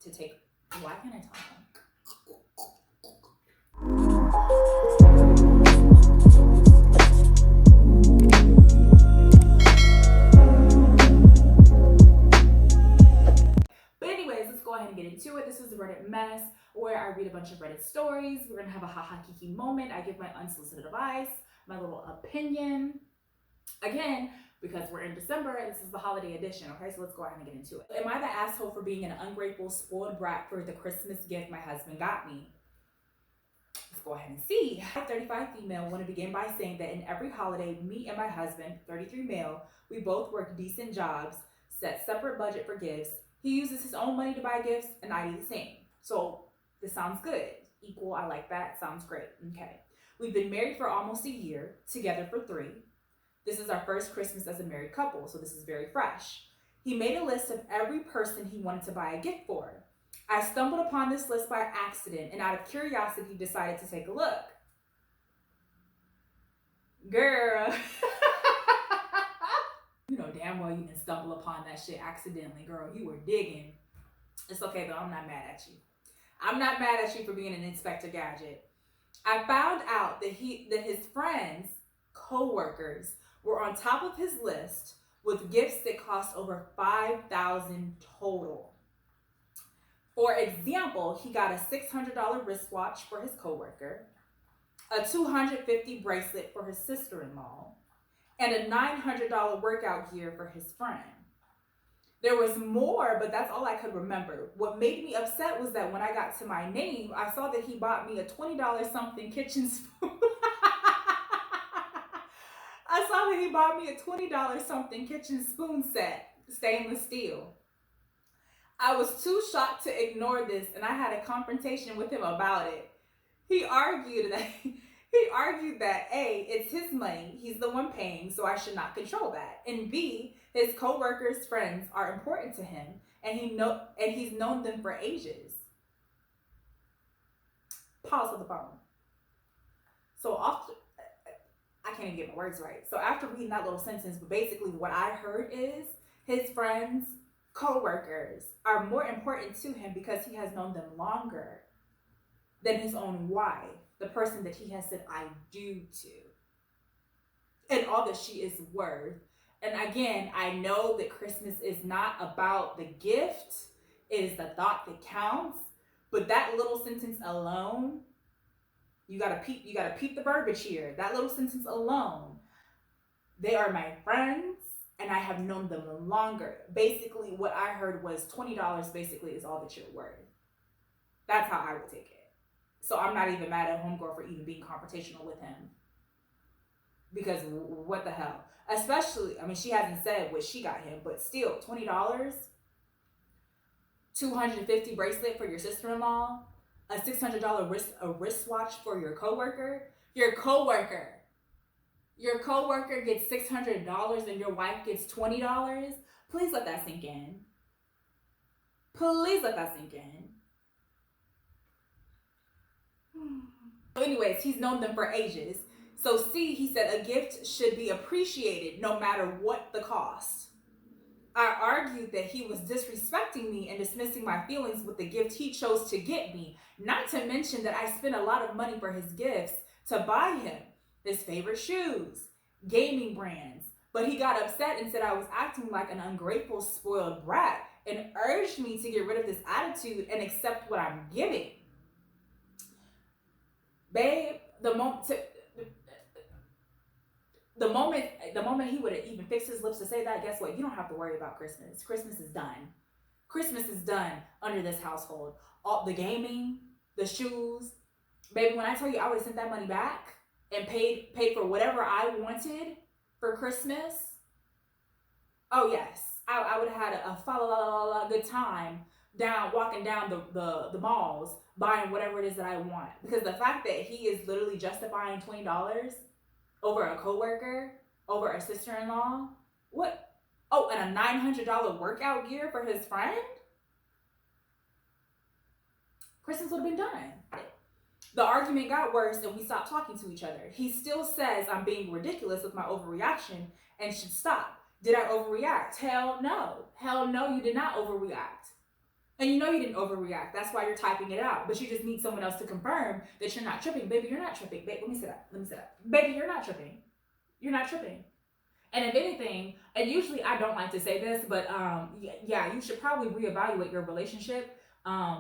to take. Why can't I talk? But anyways, let's go ahead and get into it. This is the Reddit mess where I read a bunch of Reddit stories. We're gonna have a haha kiki moment. I give my unsolicited advice, my little opinion. Again, because we're in December, this is the holiday edition, okay? So let's go ahead and get into it. Am I the asshole for being an ungrateful, spoiled brat for the Christmas gift my husband got me? Let's go ahead and see. 35 female want to begin by saying that in every holiday, me and my husband, 33 male, we both work decent jobs, set separate budget for gifts. He uses his own money to buy gifts, and I do the same. So this sounds good. Equal, I like that. Sounds great. Okay. We've been married for almost a year, together for 3. This is our first Christmas as a married couple, so this is very fresh. He made a list of every person he wanted to buy a gift for. I stumbled upon this list by accident and out of curiosity decided to take a look. Girl. You know damn well you didn't stumble upon that shit accidentally, girl. You were digging. It's okay though, I'm not mad at you. I'm not mad at you for being an Inspector Gadget. I found out that his friends, co-workers, were on top of his list with gifts that cost over $5,000 total. For example, he got a $600 wristwatch for his coworker, a $250 bracelet for his sister-in-law, and a $900 workout gear for his friend. There was more, but that's all I could remember. What made me upset was that when I got to my name, I saw that he bought me a $20 something kitchen spoon. I saw that he bought me a $20 something kitchen spoon set, stainless steel. I was too shocked to ignore this, and I had a confrontation with him about it. He argued that A, it's his money, he's the one paying, so I should not control that. And B, his co-workers' friends are important to him, and he's known them for ages. Pause for the phone. So I can't even get my words right. So after reading that little sentence, but basically what I heard is his friends, co-workers are more important to him because he has known them longer than his own wife, the person that he has said I do to, and all that she is worth. And again, I know that Christmas is not about the gift, it is the thought that counts, but that little sentence alone, you gotta peep the verbiage here. That little sentence alone, they are my friends and I have known them longer. Basically, what I heard was $20 basically is all that you're worth. That's how I would take it. So I'm not even mad at homegirl for even being confrontational with him. Because what the hell? Especially, I mean, she hasn't said what she got him, but still, $20, $250 bracelet for your sister-in-law, a $600 wristwatch for your coworker. Your coworker gets $600 and your wife gets $20. Please let that sink in. Please let that sink in. So anyways, he's known them for ages. So C, he said a gift should be appreciated no matter what the cost. I argued that he was disrespecting me and dismissing my feelings with the gift he chose to get me, not to mention that I spent a lot of money for his gifts to buy him his favorite shoes, gaming brands, but he got upset and said I was acting like an ungrateful, spoiled brat and urged me to get rid of this attitude and accept what I'm giving. Babe, the moment he would have even fixed his lips to say that, guess what? You don't have to worry about Christmas. Christmas is done. Christmas is done under this household. All the gaming, the shoes. Baby, when I tell you I would have sent that money back and paid for whatever I wanted for Christmas. Oh yes, I would have had a good time walking down the malls, buying whatever it is that I want. Because the fact that he is literally justifying $20 over a coworker, over a sister-in-law, what? Oh, and a $900 workout gear for his friend? Christmas would have been done. The argument got worse and we stopped talking to each other. He still says I'm being ridiculous with my overreaction and should stop. Did I overreact? Hell no. Hell no, you did not overreact. And you know you didn't overreact. That's why you're typing it out. But you just need someone else to confirm that you're not tripping. Baby, you're not tripping. Babe, let me sit up. Let me sit up. Baby, you're not tripping. You're not tripping. And if anything, and usually I don't like to say this, but yeah, you should probably reevaluate your relationship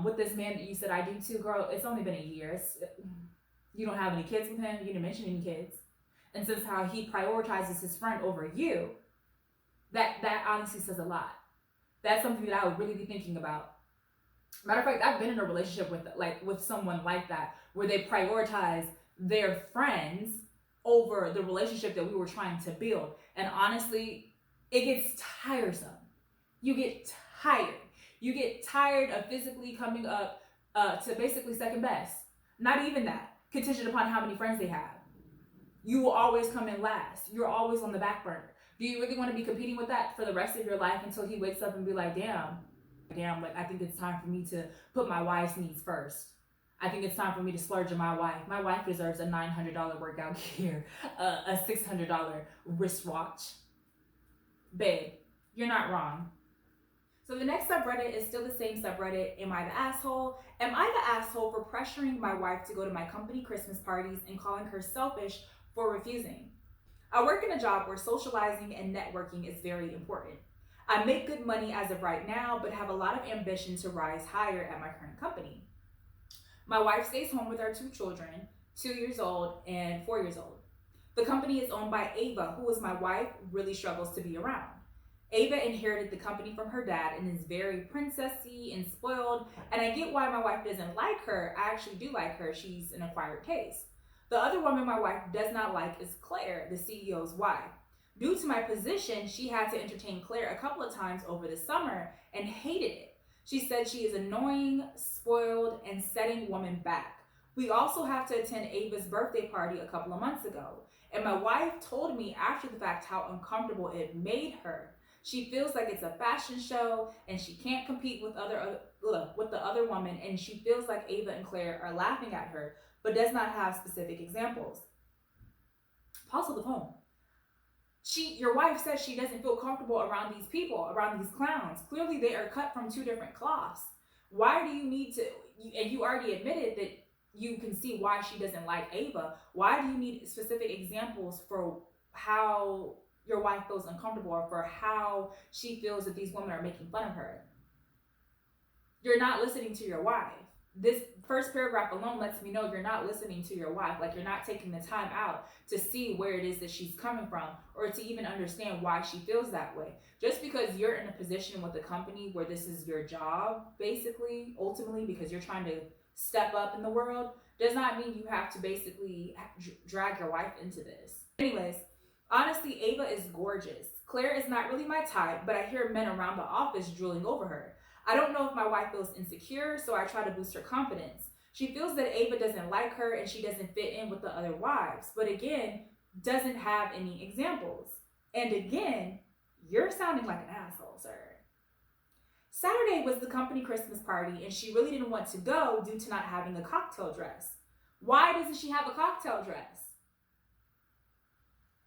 with this man that you said I do to. Girl, it's only been a year. You don't have any kids with him. You didn't mention any kids. And since how he prioritizes his friend over you, that honestly says a lot. That's something that I would really be thinking about. Matter of fact, I've been in a relationship with someone like that, where they prioritize their friends over the relationship that we were trying to build. And honestly, it gets tiresome. You get tired. You get tired of physically coming up to basically second best. Not even that, contingent upon how many friends they have. You will always come in last. You're always on the back burner. Do you really want to be competing with that for the rest of your life until he wakes up and be like, damn, like I think it's time for me to put my wife's needs first. I think it's time for me to splurge on my wife. My wife deserves a $900 workout gear, a $600 wristwatch. Babe, you're not wrong. So the next subreddit is still the same subreddit, Am I the Asshole? Am I the asshole for pressuring my wife to go to my company Christmas parties and calling her selfish for refusing? I work in a job where socializing and networking is very important. I make good money as of right now, but have a lot of ambition to rise higher at my current company. My wife stays home with our 2 children, 2 years old and 4 years old. The company is owned by Ava, who, as my wife, really struggles to be around. Ava inherited the company from her dad and is very princessy and spoiled, and I get why my wife doesn't like her. I actually do like her. She's an acquired taste. The other woman my wife does not like is Claire, the CEO's wife. Due to my position, she had to entertain Claire a couple of times over the summer and hated it. She said she is annoying, spoiled, and setting women back. We also have to attend Ava's birthday party a couple of months ago, and my wife told me after the fact how uncomfortable it made her. She feels like it's a fashion show and she can't compete with the other woman, and she feels like Ava and Claire are laughing at her, but does not have specific examples. Pause the phone. Your wife says she doesn't feel comfortable around these people, around these clowns. Clearly they are cut from 2 different cloths. Why do you need to, and you already admitted that you can see why she doesn't like Ava. Why do you need specific examples for how your wife feels uncomfortable or for how she feels that these women are making fun of her? You're not listening to your wife. This first paragraph alone lets me know you're not listening to your wife. Like, you're not taking the time out to see where it is that she's coming from or to even understand why she feels that way. Just because you're in a position with a company where this is your job, basically, ultimately, because you're trying to step up in the world, does not mean you have to basically drag your wife into this. Anyways, honestly, Ava is gorgeous. Claire is not really my type, but I hear men around the office drooling over her. I don't know if my wife feels insecure, so I try to boost her confidence. She feels that Ava doesn't like her and she doesn't fit in with the other wives, but again, doesn't have any examples. And again, you're sounding like an asshole, sir. Saturday was the company Christmas party and she really didn't want to go due to not having a cocktail dress. Why doesn't she have a cocktail dress?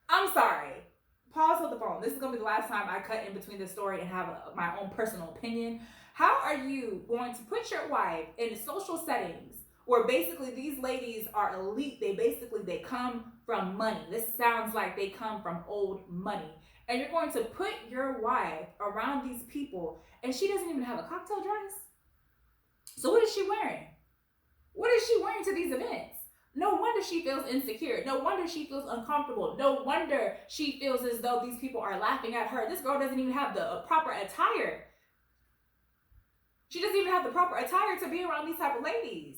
I'm sorry. Pause with the phone. This is going to be the last time I cut in between this story and have my own personal opinion. How are you going to put your wife in social settings where basically these ladies are elite? They come from money. This sounds like they come from old money. And you're going to put your wife around these people and she doesn't even have a cocktail dress? So what is she wearing? What is she wearing to these events? No wonder she feels insecure. No wonder she feels uncomfortable. No wonder she feels as though these people are laughing at her. This girl doesn't even have the proper attire. She doesn't even have the proper attire to be around these type of ladies.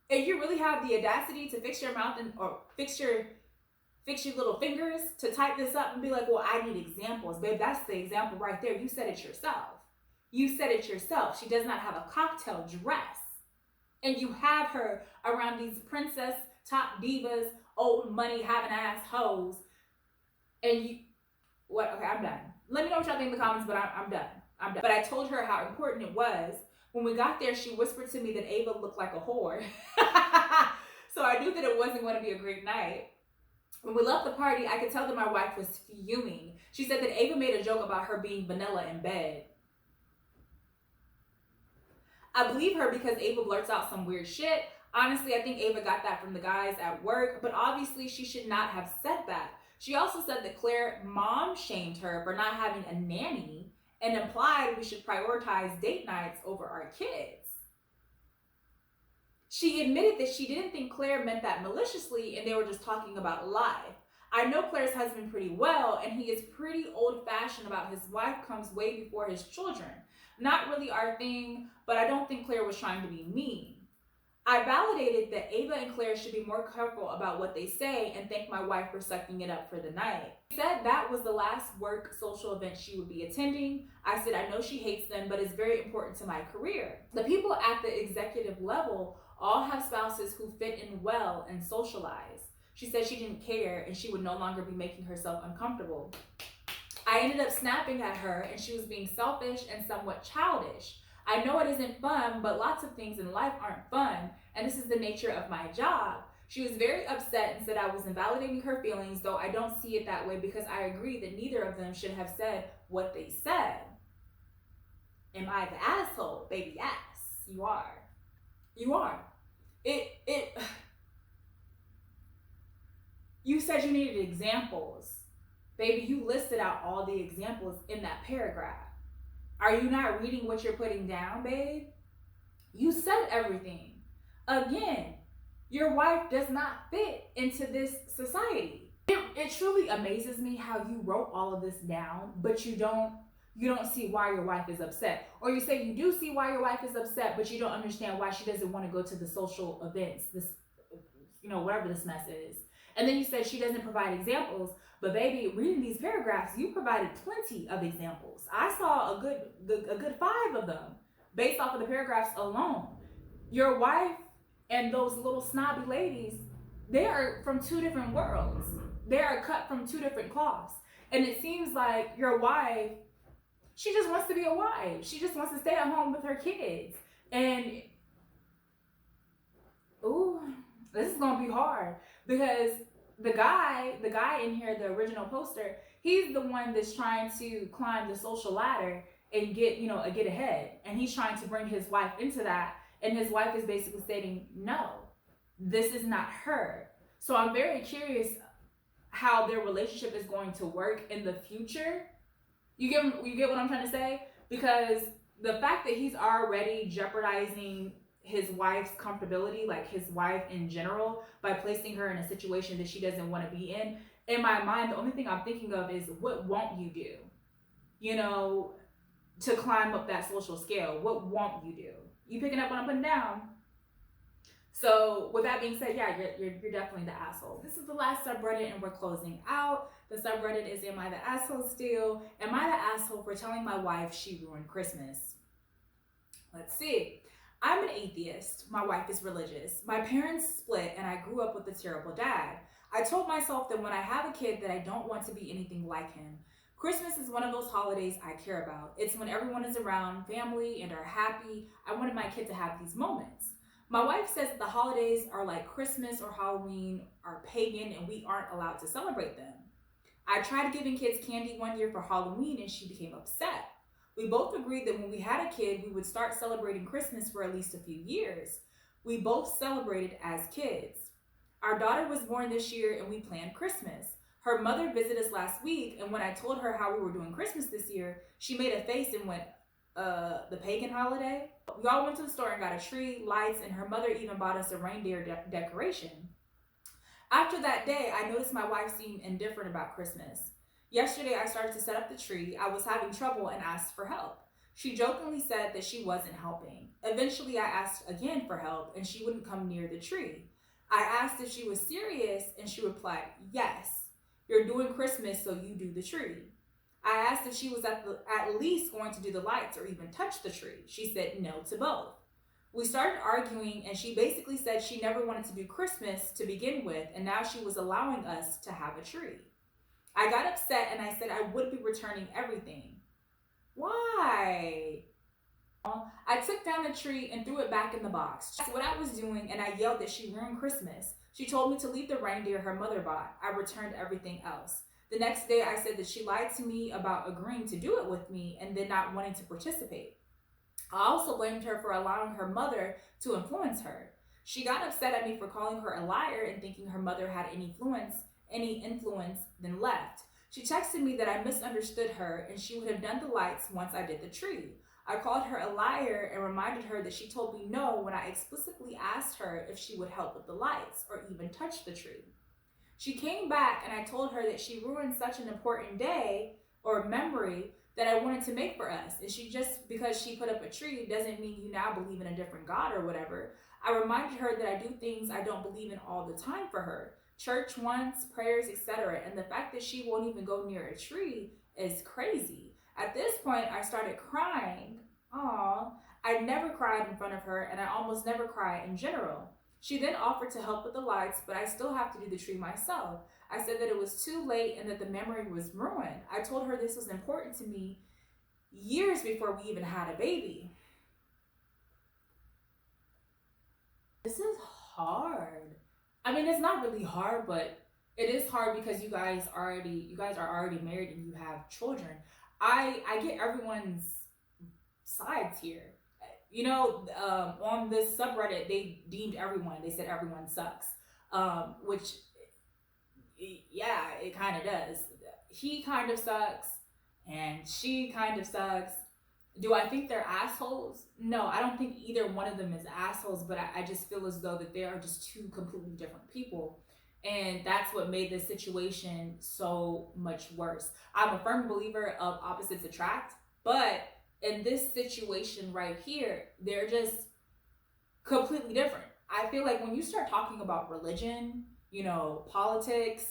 And you really have the audacity to fix your mouth or fix your little fingers to type this up and be like, well, I need examples. Babe, that's the example right there. You said it yourself. You said it yourself. She does not have a cocktail dress. And you have her around these princess, top divas, old money, having ass hoes. And you, what? Okay, I'm done. Let me know what y'all think in the comments, but I'm done. But I told her how important it was. When we got there, she whispered to me that Ava looked like a whore. So I knew that it wasn't going to be a great night. When we left the party, I could tell that my wife was fuming. She said that Ava made a joke about her being vanilla in bed. I believe her because Ava blurts out some weird shit. Honestly, I think Ava got that from the guys at work, but obviously she should not have said that. She also said that Claire mom shamed her for not having a nanny and implied we should prioritize date nights over our kids. She admitted that she didn't think Claire meant that maliciously and they were just talking about life. I know Claire's husband pretty well, and he is pretty old-fashioned about his wife comes way before his children. Not really our thing, but I don't think Claire was trying to be mean. I validated that Ava and Claire should be more careful about what they say and thanked my wife for sucking it up for the night. She said that was the last work social event she would be attending. I said, I know she hates them, but it's very important to my career. The people at the executive level all have spouses who fit in well and socialize. She said she didn't care and she would no longer be making herself uncomfortable. I ended up snapping at her and she was being selfish and somewhat childish. I know it isn't fun, but lots of things in life aren't fun, and this is the nature of my job. She was very upset and said I was invalidating her feelings, though I don't see it that way because I agree that neither of them should have said what they said. Am I the asshole? Baby, yes, you are. You are. You said you needed examples. Baby, you listed out all the examples in that paragraph. Are you not reading what you're putting down, babe? You said everything. Again, your wife does not fit into this society. It truly amazes me how you wrote all of this down, but you don't see why your wife is upset. Or you say you do see why your wife is upset, but you don't understand why she doesn't want to go to the social events, whatever this mess is. And then you said she doesn't provide examples. But baby, reading these paragraphs, you provided plenty of examples. I saw a good 5 of them based off of the paragraphs alone. Your wife and those little snobby ladies, they are from 2 different worlds. They are cut from 2 different cloths. And it seems like your wife, she just wants to be a wife. She just wants to stay at home with her kids. And, ooh, this is going to be hard because the guy in here, the original poster, he's the one that's trying to climb the social ladder and get ahead. And he's trying to bring his wife into that. And his wife is basically stating, no, this is not her. So I'm very curious how their relationship is going to work in the future. You get what I'm trying to say? Because the fact that he's already jeopardizing his wife's comfortability, like his wife in general, by placing her in a situation that she doesn't want to be in my mind, the only thing I'm thinking of is what won't you do? To climb up that social scale. What won't you do? You picking up what I'm putting down? So with that being said, yeah, you're definitely the asshole. This is the last subreddit and we're closing out. The subreddit is, am I the asshole still? Am I the asshole for telling my wife she ruined Christmas? Let's see. I'm an atheist. My wife is religious. My parents split and I grew up with a terrible dad. I told myself that when I have a kid that I don't want to be anything like him. Christmas is one of those holidays I care about. It's when everyone is around, family, and are happy. I wanted my kid to have these moments. My wife says that the holidays are like Christmas or Halloween are pagan and we aren't allowed to celebrate them. I tried giving kids candy one year for Halloween and she became upset. We both agreed that when we had a kid, we would start celebrating Christmas for at least a few years. We both celebrated as kids. Our daughter was born this year and we planned Christmas. Her mother visited us last week, and when I told her how we were doing Christmas this year, she made a face and went, the pagan holiday? We all went to the store and got a tree, lights, and her mother even bought us a reindeer decoration. After that day, I noticed my wife seemed indifferent about Christmas. Yesterday, I started to set up the tree. I was having trouble and asked for help. She jokingly said that she wasn't helping. Eventually, I asked again for help, and she wouldn't come near the tree. I asked if she was serious, and she replied, yes. You're doing Christmas, so you do the tree. I asked if she was at least going to do the lights or even touch the tree. She said no to both. We started arguing, and she basically said she never wanted to do Christmas to begin with, and now she was allowing us to have a tree. I got upset, and I said I would be returning everything. Why? I took down the tree and threw it back in the box. That's what I was doing, and I yelled that she ruined Christmas. She told me to leave the reindeer her mother bought. I returned everything else. The next day, I said that she lied to me about agreeing to do it with me and then not wanting to participate. I also blamed her for allowing her mother to influence her. She got upset at me for calling her a liar and thinking her mother had any influence, then left. She texted me that I misunderstood her and she would have done the lights once I did the tree. I called her a liar and reminded her that she told me no when I explicitly asked her if she would help with the lights or even touch the tree. She came back and I told her that she ruined such an important day or memory that I wanted to make for us. And she just, because she put up a tree, doesn't mean you now believe in a different God or whatever. I reminded her that I do things I don't believe in all the time for her. Church once, prayers, etc. And the fact that she won't even go near a tree is crazy. At this point, I started crying. Aw, I never cried in front of her, and I almost never cry in general. She then offered to help with the lights, but I still have to do the tree myself. I said that it was too late and that the memory was ruined. I told her this was important to me years before we even had a baby. This is hard. I mean, it's not really hard, but it is hard because you guys are already married and you have children. I get everyone's sides here. On this subreddit, they deemed everyone. They said everyone sucks, which yeah, it kind of does. He kind of sucks, and she kind of sucks. Do I think they're assholes? No, I don't think either one of them is assholes, but I just feel as though that they are just two completely different people. And that's what made this situation so much worse. I'm a firm believer of opposites attract, but in this situation right here, they're just completely different. I feel like when you start talking about religion, politics,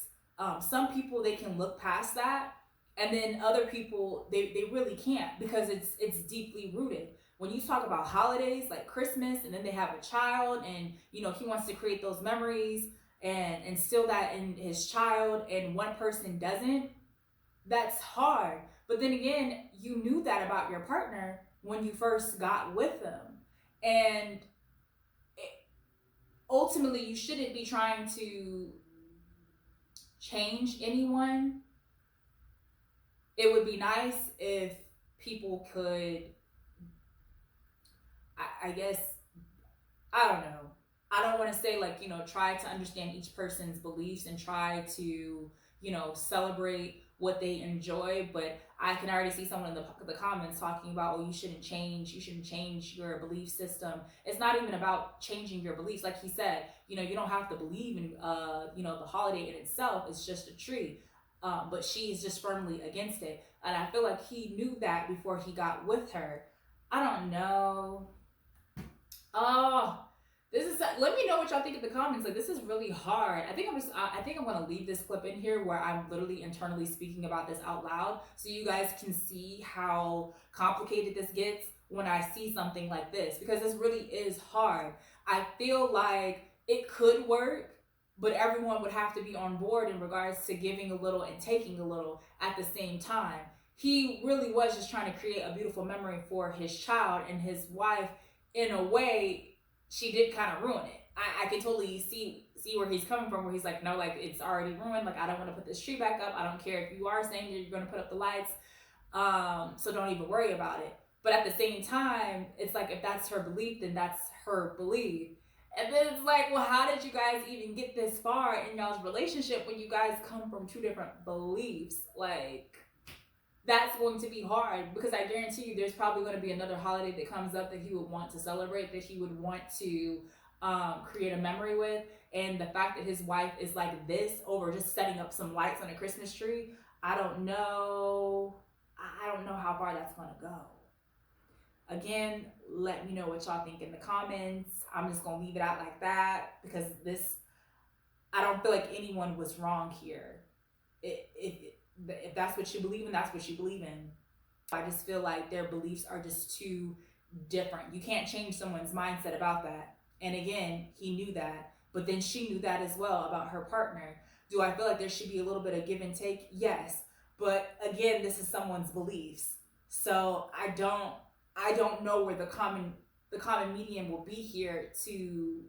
some people they can look past that, and then other people they really can't because it's deeply rooted. When you talk about holidays like Christmas, and then they have a child, and he wants to create those memories and instill that in his child, and one person doesn't, that's hard. But then again, you knew that about your partner when you first got with them. And ultimately, you shouldn't be trying to change anyone. It would be nice if people could, I guess, I don't know. I don't want to say like, try to understand each person's beliefs and try to, celebrate what they enjoy. But I can already see someone in the comments talking about, oh, you shouldn't change your belief system. It's not even about changing your beliefs. Like he said, you don't have to believe in, the holiday in itself. It's just a tree. But she's just firmly against it. And I feel like he knew that before he got with her. I don't know. Oh, let me know what y'all think in the comments. Like, this is really hard. I think I'm gonna leave this clip in here where I'm literally internally speaking about this out loud, so you guys can see how complicated this gets when I see something like this, because this really is hard. I feel like it could work, but everyone would have to be on board in regards to giving a little and taking a little at the same time. He really was just trying to create a beautiful memory for his child, and his wife, in a way, she did kind of ruin it. I can totally see where he's coming from, where he's like, no, like, it's already ruined. Like, I don't want to put this tree back up. I don't care if you are saying that you're going to put up the lights. So don't even worry about it. But at the same time, it's like, if that's her belief, then that's her belief. And then it's like, well, how did you guys even get this far in y'all's relationship when you guys come from two different beliefs? Like, that's going to be hard, because I guarantee you there's probably going to be another holiday that comes up that he would want to celebrate, that he would want to create a memory with. And the fact that his wife is like this over just setting up some lights on a Christmas tree, I don't know how far that's going to go. Again, let me know what y'all think in the comments. I'm just going to leave it out like that, because I don't feel like anyone was wrong here. If that's what you believe in, that's what you believe in. I just feel like their beliefs are just too different. You can't change someone's mindset about that. And again, he knew that, but then she knew that as well about her partner. Do I feel like there should be a little bit of give and take? Yes. But again, this is someone's beliefs. So I don't know where the common medium will be here to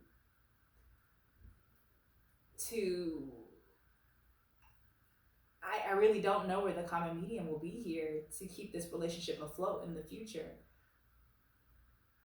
I really don't know where the common medium will be here to keep this relationship afloat in the future.